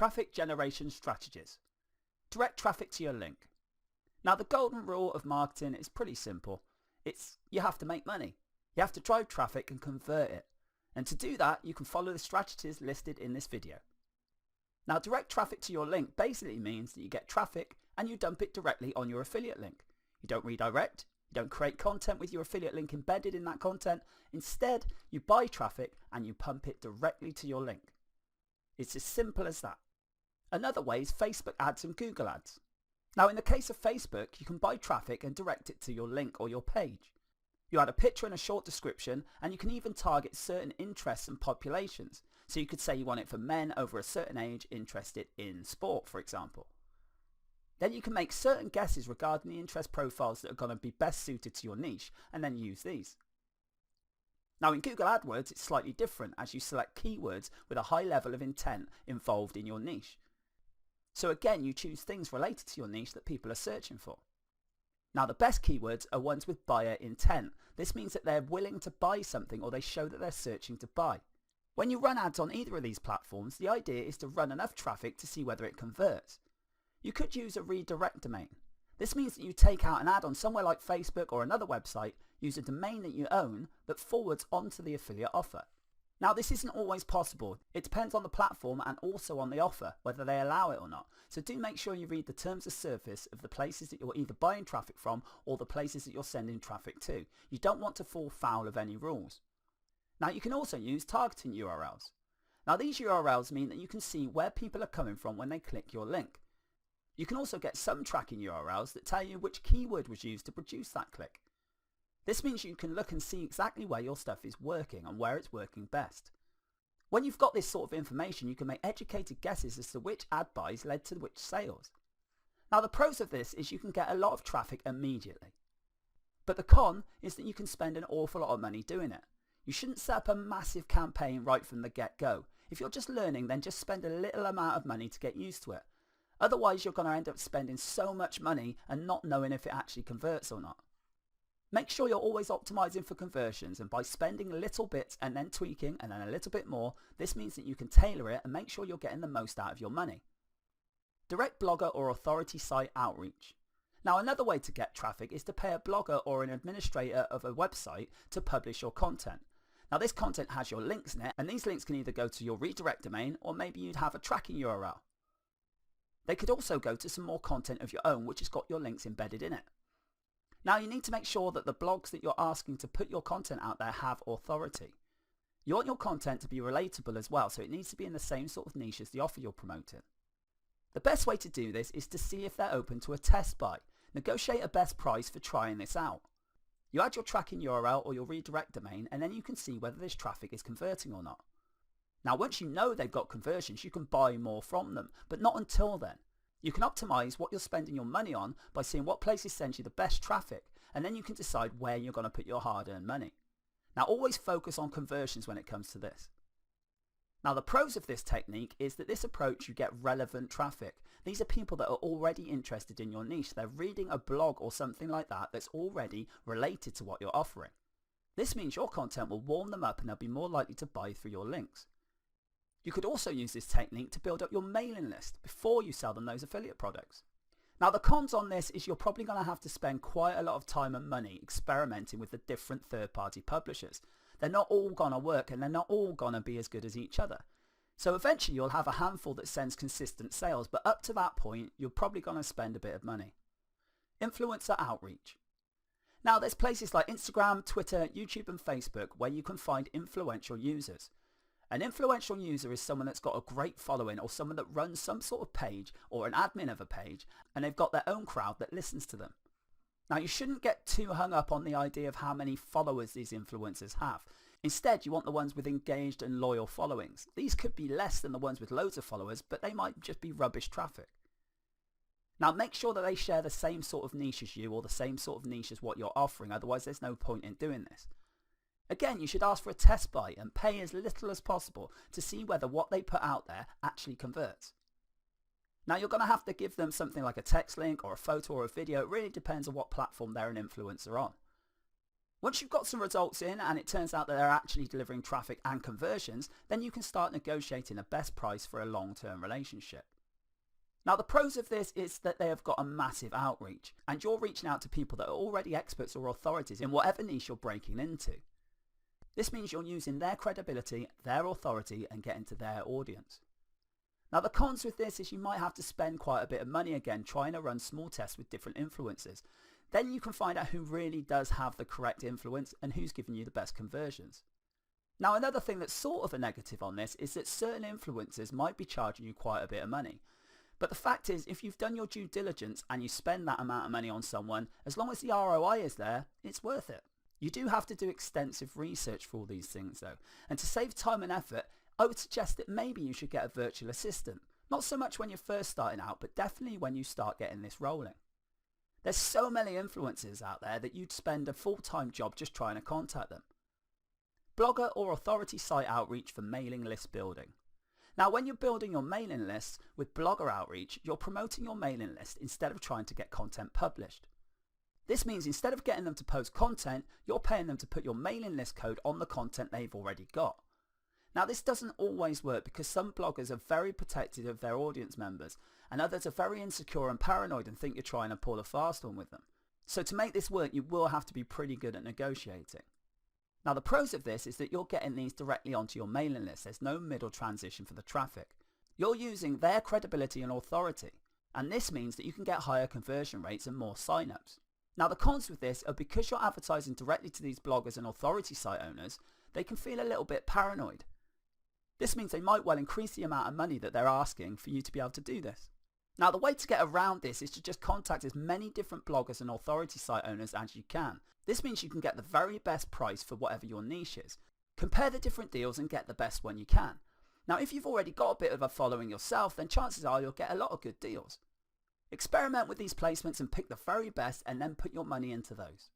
Traffic generation strategies. Direct traffic to your link. Now the golden rule of marketing is pretty simple. You have to make money. You have to drive traffic and convert it. And to do that, you can follow the strategies listed in this video. Now direct traffic to your link basically means that you get traffic and you dump it directly on your affiliate link. You don't redirect, you don't create content with your affiliate link embedded in that content. Instead, you buy traffic and you pump it directly to your link. It's as simple as that. Another way is Facebook ads and Google ads. Now in the case of Facebook, you can buy traffic and direct it to your link or your page. You add a picture and a short description, and you can even target certain interests and populations. So you could say you want it for men over a certain age interested in sport, for example. Then you can make certain guesses regarding the interest profiles that are going to be best suited to your niche, and then use these. Now in Google AdWords, it's slightly different as you select keywords with a high level of intent involved in your niche. So again, you choose things related to your niche that people are searching for. Now the best keywords are ones with buyer intent. This means that they're willing to buy something or they show that they're searching to buy. When you run ads on either of these platforms, the idea is to run enough traffic to see whether it converts. You could use a redirect domain. This means that you take out an ad on somewhere like Facebook or another website, use a domain that you own, that forwards onto the affiliate offer. Now this isn't always possible. It depends on the platform and also on the offer, whether they allow it or not. So do make sure you read the terms of service of the places that you're either buying traffic from or the places that you're sending traffic to. You don't want to fall foul of any rules. Now you can also use targeting URLs. Now these URLs mean that you can see where people are coming from when they click your link. You can also get some tracking URLs that tell you which keyword was used to produce that click. This means you can look and see exactly where your stuff is working and where it's working best. When you've got this sort of information, you can make educated guesses as to which ad buys led to which sales. Now the pros of this is you can get a lot of traffic immediately. But the con is that you can spend an awful lot of money doing it. You shouldn't set up a massive campaign right from the get-go. If you're just learning, then just spend a little amount of money to get used to it. Otherwise you're going to end up spending so much money and not knowing if it actually converts or not. Make sure you're always optimizing for conversions, and by spending little bits and then tweaking and then a little bit more, this means that you can tailor it and make sure you're getting the most out of your money. Direct blogger or authority site outreach. Now another way to get traffic is to pay a blogger or an administrator of a website to publish your content. Now this content has your links in it, and these links can either go to your redirect domain or maybe you'd have a tracking URL. They could also go to some more content of your own which has got your links embedded in it. Now you need to make sure that the blogs that you're asking to put your content out there have authority. You want your content to be relatable as well, so it needs to be in the same sort of niche as the offer you're promoting. The best way to do this is to see if they're open to a test buy. Negotiate a best price for trying this out. You add your tracking URL or your redirect domain, and then you can see whether this traffic is converting or not. Now once you know they've got conversions, you can buy more from them, but not until then. You can optimize what you're spending your money on by seeing what places send you the best traffic, and then you can decide where you're going to put your hard-earned money. Now always focus on conversions when it comes to this. Now the pros of this technique is that this approach you get relevant traffic. These are people that are already interested in your niche. They're reading a blog or something like that that's already related to what you're offering. This means your content will warm them up and they'll be more likely to buy through your links. You could also use this technique to build up your mailing list before you sell them those affiliate products. Now the cons on this is you're probably going to have to spend quite a lot of time and money experimenting with the different third-party publishers. They're not all going to work and they're not all going to be as good as each other. So eventually you'll have a handful that sends consistent sales, but up to that point you're probably going to spend a bit of money. Influencer outreach. Now there's places like Instagram, Twitter, YouTube and Facebook where you can find influential users. An influential user is someone that's got a great following or someone that runs some sort of page or an admin of a page, and they've got their own crowd that listens to them. Now you shouldn't get too hung up on the idea of how many followers these influencers have. Instead you want the ones with engaged and loyal followings. These could be less than the ones with loads of followers, but they might just be rubbish traffic. Now make sure that they share the same sort of niche as you or the same sort of niche as what you're offering, otherwise there's no point in doing this. Again, you should ask for a test buy and pay as little as possible to see whether what they put out there actually converts. Now you're going to have to give them something like a text link or a photo or a video. It really depends on what platform they're an influencer on. Once you've got some results in and it turns out that they're actually delivering traffic and conversions, then you can start negotiating a best price for a long-term relationship. Now the pros of this is that they have got a massive outreach and you're reaching out to people that are already experts or authorities in whatever niche you're breaking into. This means you're using their credibility, their authority and getting to their audience. Now the cons with this is you might have to spend quite a bit of money again trying to run small tests with different influencers. Then you can find out who really does have the correct influence and who's giving you the best conversions. Now another thing that's sort of a negative on this is that certain influencers might be charging you quite a bit of money. But the fact is, if you've done your due diligence and you spend that amount of money on someone, as long as the ROI is there, it's worth it. You do have to do extensive research for all these things though, and to save time and effort, I would suggest that maybe you should get a virtual assistant. Not so much when you're first starting out, but definitely when you start getting this rolling. There's so many influencers out there that you'd spend a full-time job just trying to contact them. Blogger or authority site outreach for mailing list building. Now when you're building your mailing lists with blogger outreach, you're promoting your mailing list instead of trying to get content published. This means instead of getting them to post content, you're paying them to put your mailing list code on the content they've already got. Now this doesn't always work because some bloggers are very protective of their audience members and others are very insecure and paranoid and think you're trying to pull a fast one with them. So to make this work you will have to be pretty good at negotiating. Now the pros of this is that you're getting these directly onto your mailing list. There's no middle transition for the traffic. You're using their credibility and authority and this means that you can get higher conversion rates and more signups. Now the cons with this are because you're advertising directly to these bloggers and authority site owners, they can feel a little bit paranoid. This means they might well increase the amount of money that they're asking for you to be able to do this. Now the way to get around this is to just contact as many different bloggers and authority site owners as you can. This means you can get the very best price for whatever your niche is. Compare the different deals and get the best one you can. Now if you've already got a bit of a following yourself, then chances are you'll get a lot of good deals. Experiment with these placements and pick the very best and then put your money into those.